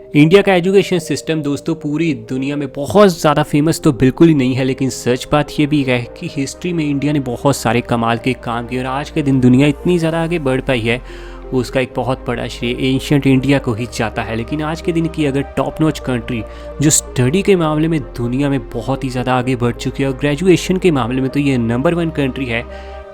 India का education system दोस्तों पूरी दुनिया में बहुत ज़्यादा फेमस तो बिल्कुल ही नहीं है, लेकिन सच बात ये भी है कि हिस्ट्री में इंडिया ने बहुत सारे कमाल के काम किए और आज के दिन दुनिया इतनी ज़्यादा आगे बढ़ पाई है, उसका एक बहुत बड़ा श्रेय एंशियंट इंडिया को ही जाता है। लेकिन आज के दिन की अगर टॉप नॉच कंट्री जो स्टडी के मामले में दुनिया में बहुत ही ज़्यादा आगे बढ़ चुकी है और ग्रेजुएशन के मामले में तो ये नंबर 1 कंट्री है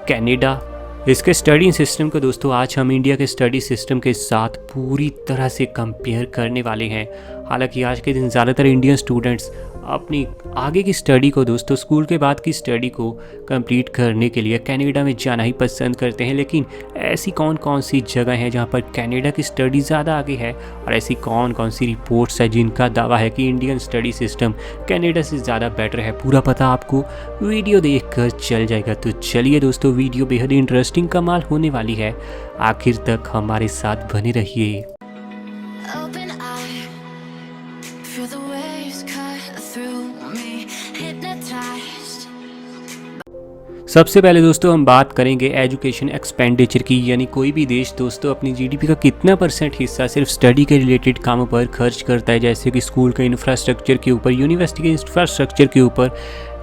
कनाडा। इसके स्टडी सिस्टम को दोस्तों आज हम इंडिया के स्टडी सिस्टम के साथ पूरी तरह से कंपेयर करने वाले हैं। हालांकि आज के दिन ज़्यादातर इंडियन स्टूडेंट्स अपनी आगे की स्टडी को दोस्तों स्कूल के बाद की स्टडी को कंप्लीट करने के लिए कनाडा में जाना ही पसंद करते हैं। लेकिन ऐसी कौन कौन सी जगह हैं जहां पर कनाडा की स्टडी ज़्यादा आगे है और ऐसी कौन कौन सी रिपोर्ट्स है जिनका दावा है कि इंडियन स्टडी सिस्टम कनाडा से ज़्यादा बेटर है, पूरा पता आपको वीडियो देख कर चल जाएगा। तो चलिए दोस्तों, वीडियो बेहद इंटरेस्टिंग कमाल होने वाली है, आखिर तक हमारे साथ बने रहिए। Open eye, feel the waves cut through me, hypnotized. सबसे पहले दोस्तों हम बात करेंगे एजुकेशन एक्सपेंडिचर की, यानी कोई भी देश दोस्तों अपनी जीडीपी का कितना % हिस्सा सिर्फ स्टडी के रिलेटेड कामों पर खर्च करता है, जैसे कि स्कूल के इंफ्रास्ट्रक्चर के ऊपर, यूनिवर्सिटी के इंफ्रास्ट्रक्चर के ऊपर,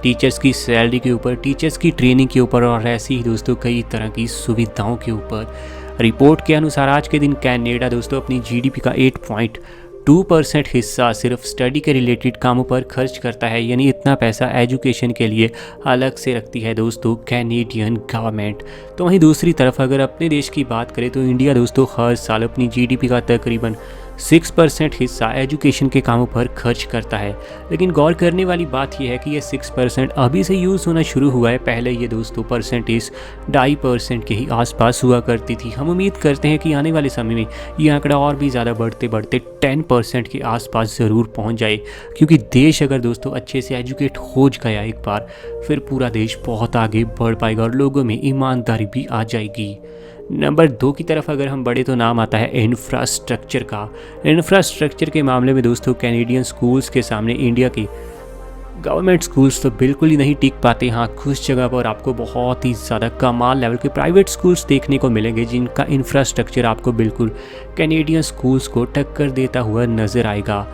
टीचर्स की सैलरी के ऊपर, टीचर्स की ट्रेनिंग के ऊपर और ऐसी ही दोस्तों कई तरह की सुविधाओं के ऊपर। रिपोर्ट के अनुसार आज के दिन कनाडा दोस्तों अपनी जीडीपी का 8.2% हिस्सा सिर्फ स्टडी के रिलेटेड कामों पर खर्च करता है, यानी इतना पैसा एजुकेशन के लिए अलग से रखती है दोस्तों कैनेडियन गवर्नमेंट। तो वहीं दूसरी तरफ अगर अपने देश की बात करें तो इंडिया दोस्तों हर साल अपनी जीडीपी का तकरीबन 6% हिस्सा एजुकेशन के कामों पर खर्च करता है। लेकिन गौर करने वाली बात यह है कि ये 6% अभी से यूज़ होना शुरू हुआ है, पहले ये दोस्तों परसेंटेज 2.5% के ही आसपास हुआ करती थी। हम उम्मीद करते हैं कि आने वाले समय में ये आंकड़ा और भी ज़्यादा बढ़ते बढ़ते 10% के आसपास ज़रूर पहुंच जाए, क्योंकि देश अगर दोस्तों अच्छे से एजुकेट हो गया एक बार, फिर पूरा देश बहुत आगे बढ़ पाएगा और लोगों में ईमानदारी भी आ जाएगी। नंबर 2 की तरफ अगर हम बढ़े तो नाम आता है इंफ्रास्ट्रक्चर का। इंफ्रास्ट्रक्चर के मामले में दोस्तों कैनेडियन स्कूल्स के सामने इंडिया के गवर्नमेंट स्कूल्स तो बिल्कुल ही नहीं टिक पाते। हाँ, कुछ जगह पर आपको बहुत ही ज़्यादा कमाल लेवल के प्राइवेट स्कूल्स देखने को मिलेंगे जिनका इंफ्रास्ट्रक्चर आपको बिल्कुल कैनेडियन स्कूल्स को टक्कर देता हुआ नज़र आएगा।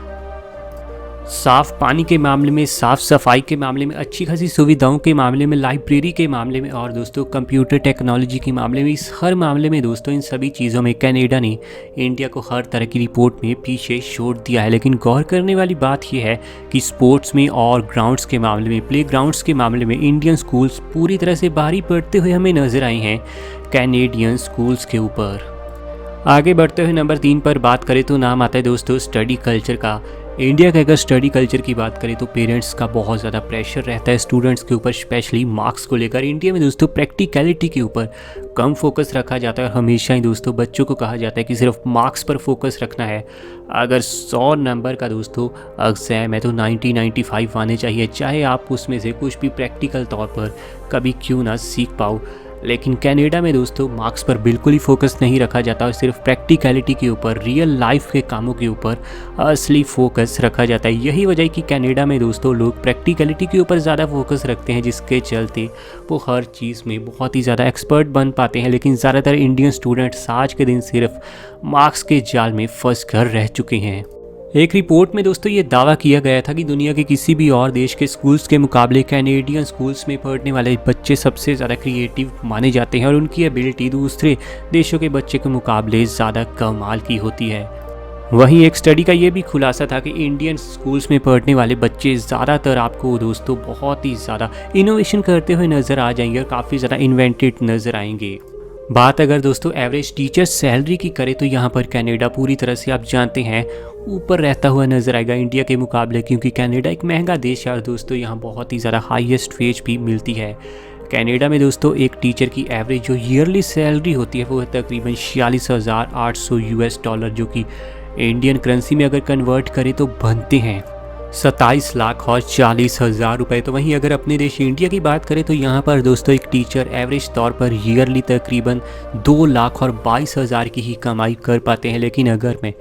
साफ़ पानी के मामले में, साफ़ सफाई के मामले में, अच्छी खासी सुविधाओं के मामले में, लाइब्रेरी के मामले में और दोस्तों कंप्यूटर टेक्नोलॉजी के मामले में, इस हर मामले में दोस्तों इन सभी चीज़ों में कनाडा ने इंडिया को हर तरह की रिपोर्ट में पीछे छोड़ दिया है। लेकिन गौर करने वाली बात यह है कि स्पोर्ट्स में और ग्राउंड्स के मामले में, प्ले ग्राउंड्स के मामले में इंडियन स्कूल्स पूरी तरह से भारी पड़ते हुए हमें नजर आए हैं कैनेडियन स्कूल्स के ऊपर। आगे बढ़ते हुए नंबर 3 पर बात करें तो नाम आता है दोस्तों स्टडी कल्चर का। इंडिया के अगर स्टडी कल्चर की बात करें तो पेरेंट्स का बहुत ज़्यादा प्रेशर रहता है स्टूडेंट्स के ऊपर, स्पेशली मार्क्स को लेकर। इंडिया में दोस्तों प्रैक्टिकलिटी के ऊपर कम फोकस रखा जाता है और हमेशा ही दोस्तों बच्चों को कहा जाता है कि सिर्फ मार्क्स पर फोकस रखना है। अगर 100 नंबर का दोस्तों एग्जाम है तो 90-95 आने चाहिए, चाहे आप उसमें से कुछ भी प्रैक्टिकल तौर पर कभी क्यों ना सीख पाओ। लेकिन कनाडा में दोस्तों मार्क्स पर बिल्कुल ही फोकस नहीं रखा जाता और सिर्फ प्रैक्टिकलिटी के ऊपर, रियल लाइफ के कामों के ऊपर असली फोकस रखा जाता है। यही वजह है कि कनाडा में दोस्तों लोग प्रैक्टिकलिटी के ऊपर ज़्यादा फोकस रखते हैं, जिसके चलते वो हर चीज़ में बहुत ही ज़्यादा एक्सपर्ट बन पाते हैं। लेकिन ज़्यादातर इंडियन स्टूडेंट्स आज के दिन सिर्फ मार्क्स के जाल में फंस कर रह चुके हैं। एक रिपोर्ट में दोस्तों ये दावा किया गया था कि दुनिया के किसी भी और देश के स्कूल्स के मुकाबले कैनेडियन स्कूल्स में पढ़ने वाले बच्चे सबसे ज़्यादा क्रिएटिव माने जाते हैं और उनकी एबिलिटी दूसरे देशों के बच्चे के मुकाबले ज़्यादा कमाल की होती है। वहीं एक स्टडी का ये भी खुलासा था कि इंडियन स्कूल्स में पढ़ने वाले बच्चे ज़्यादातर आपको दोस्तों बहुत ही ज़्यादा इनोवेशन करते हुए नज़र आ जाएंगे और काफ़ी ज़्यादा इन्वेंटेड नज़र आएंगे। बात अगर दोस्तों एवरेज टीचर सैलरी की करें तो यहाँ पर कनाडा पूरी तरह से आप जानते हैं ऊपर रहता हुआ नजर आएगा इंडिया के मुकाबले, क्योंकि कनाडा एक महंगा देश है और दोस्तों यहाँ बहुत ही ज़्यादा हाईएस्ट वेज भी मिलती है। कनाडा में दोस्तों एक टीचर की एवरेज जो ईयरली सैलरी होती है वो है तकरीबन 46,800 $, जो कि इंडियन करेंसी में अगर कन्वर्ट करें तो बनते हैं 27,40,000 रुपये। तो वहीं अगर अपने देश इंडिया की बात करें तो यहाँ पर दोस्तों एक टीचर एवरेज तौर पर ईयरली तकरीबन 2,22,000 की ही कमाई कर पाते हैं। लेकिन अगर मैं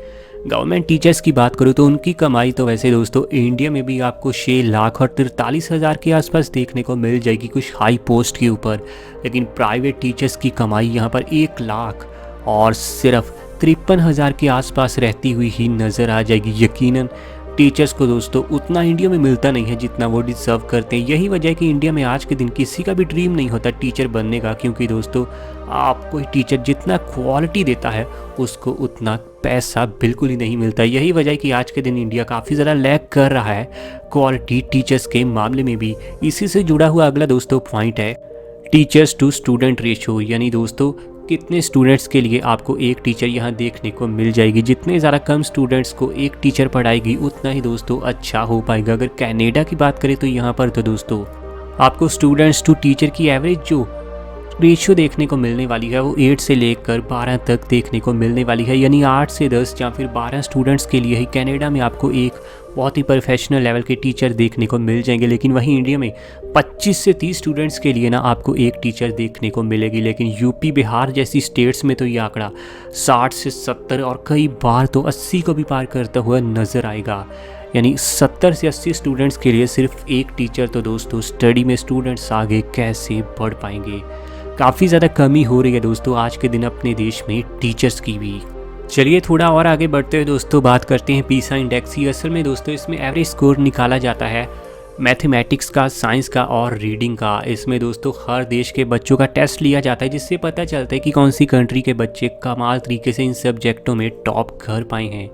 गवर्नमेंट टीचर्स की बात करूँ तो उनकी कमाई तो वैसे दोस्तों इंडिया में भी आपको 6,43,000 के आसपास देखने को मिल जाएगी कुछ हाई पोस्ट के ऊपर। लेकिन प्राइवेट टीचर्स की कमाई यहाँ पर 1 लाख और सिर्फ 53,000 के आसपास रहती हुई ही नज़र आ जाएगी। यकीनन टीचर्स को दोस्तों उतना इंडिया में मिलता नहीं है जितना वो डिज़र्व करते हैं। यही वजह है कि इंडिया में आज के दिन किसी का भी ड्रीम नहीं होता टीचर बनने का, क्योंकि दोस्तों आपको टीचर जितना क्वालिटी देता है उसको उतना पैसा बिल्कुल ही नहीं मिलता। यही वजह है कि आज के दिन इंडिया काफ़ी ज़्यादा लैग कर रहा है क्वालिटी टीचर्स के मामले में भी। इसी से जुड़ा हुआ अगला दोस्तों पॉइंट है टीचर्स टू स्टूडेंट रेशियो, यानी दोस्तों कितने स्टूडेंट्स के लिए आपको एक टीचर यहाँ देखने को मिल जाएगी। जितने ज़्यादा कम स्टूडेंट्स को एक टीचर पढ़ाएगी उतना ही दोस्तों अच्छा हो पाएगा। अगर कनाडा की बात करें तो यहाँ पर तो दोस्तों आपको स्टूडेंट्स टू टीचर की एवरेज जो रेशियो देखने को मिलने वाली है वो 8 से लेकर 12 तक देखने को मिलने वाली है, यानी 8 से 10 या फिर 12 स्टूडेंट्स के लिए ही कनाडा में आपको एक बहुत ही प्रोफेशनल लेवल के टीचर देखने को मिल जाएंगे। लेकिन वहीं इंडिया में 25 से 30 स्टूडेंट्स के लिए ना आपको एक टीचर देखने को मिलेगी। लेकिन यूपी बिहार जैसी स्टेट्स में तो ये आंकड़ा 60 से 70 और कई बार तो 80 को भी पार करता हुआ नज़र आएगा। यानी 70 से 80 स्टूडेंट्स के लिए सिर्फ एक टीचर, तो दोस्तों स्टडी में स्टूडेंट्स आगे कैसे बढ़ पाएंगे। काफ़ी ज़्यादा कमी हो रही है दोस्तों आज के दिन अपने देश में टीचर्स की भी। चलिए थोड़ा और आगे बढ़ते हुए दोस्तों बात करते हैं पीसा इंडेक्स की। असल में दोस्तों इसमें एवरेज स्कोर निकाला जाता है मैथमेटिक्स का, साइंस का और रीडिंग का। इसमें दोस्तों हर देश के बच्चों का टेस्ट लिया जाता है जिससे पता चलता है कि कौन सी कंट्री के बच्चे कमाल तरीके से इन सब्जेक्टों में टॉप कर पाए हैं।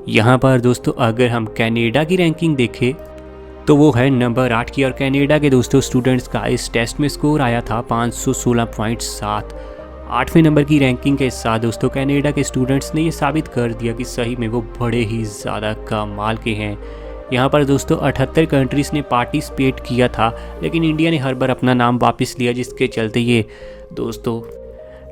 यहाँ पर दोस्तों अगर हम कनाडा की रैंकिंग देखें तो वो है नंबर 8 की, और कनाडा के दोस्तों स्टूडेंट्स का इस टेस्ट में स्कोर आया था 516.7। 8वें नंबर की रैंकिंग के साथ दोस्तों कनाडा के स्टूडेंट्स ने ये साबित कर दिया कि सही में वो बड़े ही ज़्यादा कमाल के हैं। यहाँ पर दोस्तों 78 कंट्रीज़ ने पार्टिसिपेट किया था, लेकिन इंडिया ने हर बार अपना नाम वापस लिया, जिसके चलते ये दोस्तों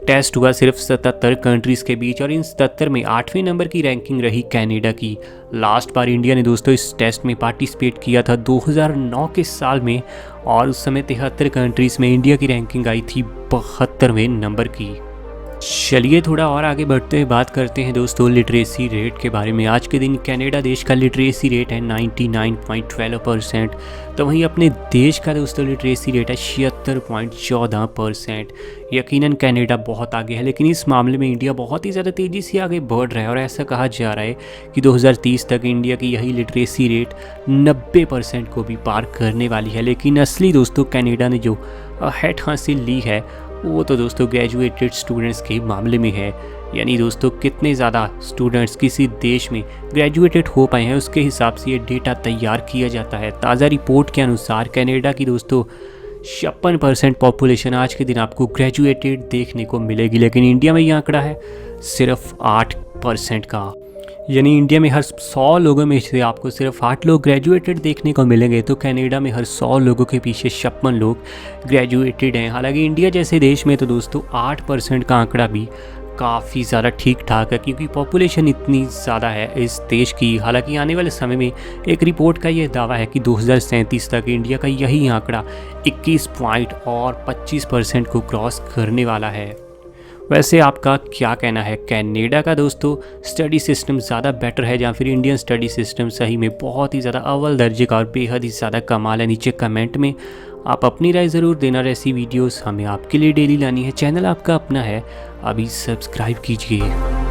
टेस्ट हुआ सिर्फ 77 कंट्रीज़ के बीच, और इन 77 में 8वें नंबर की रैंकिंग रही कनाडा की। लास्ट बार इंडिया ने दोस्तों इस टेस्ट में पार्टिसिपेट किया था 2009 के साल में, और उस समय 73 कंट्रीज़ में इंडिया की रैंकिंग आई थी 72वें नंबर की। चलिए थोड़ा और आगे बढ़ते हुए बात करते हैं दोस्तों लिटरेसी रेट के बारे में। आज के दिन कनाडा देश का लिटरेसी रेट है 99.12%, तो वहीं अपने देश का दोस्तों लिटरेसी रेट है 76.14%। यकीनन कनाडा बहुत आगे है, लेकिन इस मामले में इंडिया बहुत ही ज़्यादा तेज़ी से आगे बढ़ रहा है, और ऐसा कहा जा रहा है कि 2030 तक इंडिया की यही लिटरेसी रेट 90% को भी पार करने वाली है। लेकिन असली दोस्तों कनाडा ने जो अहेड हासिल ली है वो तो दोस्तों ग्रेजुएटेड स्टूडेंट्स के मामले में है। यानी दोस्तों कितने ज़्यादा स्टूडेंट्स किसी देश में ग्रेजुएटेड हो पाए हैं उसके हिसाब से ये डेटा तैयार किया जाता है। ताज़ा रिपोर्ट के अनुसार कनाडा की दोस्तों 56% पॉपुलेशन आज के दिन आपको ग्रेजुएटेड देखने को मिलेगी, लेकिन इंडिया में ये आंकड़ा है सिर्फ 8% का। यानी इंडिया में हर 100 लोगों में से आपको सिर्फ 8 लोग ग्रेजुएटेड देखने को मिलेंगे, तो कनाडा में हर 100 लोगों के पीछे 56 लोग ग्रेजुएटेड हैं। हालांकि इंडिया जैसे देश में तो दोस्तों 8% का आंकड़ा भी काफ़ी ज़्यादा ठीक ठाक है, क्योंकि पॉपुलेशन इतनी ज़्यादा है इस देश की। हालांकि आने वाले समय में एक रिपोर्ट का यह दावा है कि 2037 तक इंडिया का यही आंकड़ा 21.25% को क्रॉस करने वाला है। वैसे आपका क्या कहना है, कनाडा का दोस्तों स्टडी सिस्टम ज़्यादा बेटर है या फिर इंडियन स्टडी सिस्टम सही में बहुत ही ज़्यादा अव्वल दर्जे का और बेहद ही ज़्यादा कमाल है? नीचे कमेंट में आप अपनी राय ज़रूर देना। ऐसी वीडियोस हमें आपके लिए डेली लानी है। चैनल आपका अपना है, अभी सब्सक्राइब कीजिए।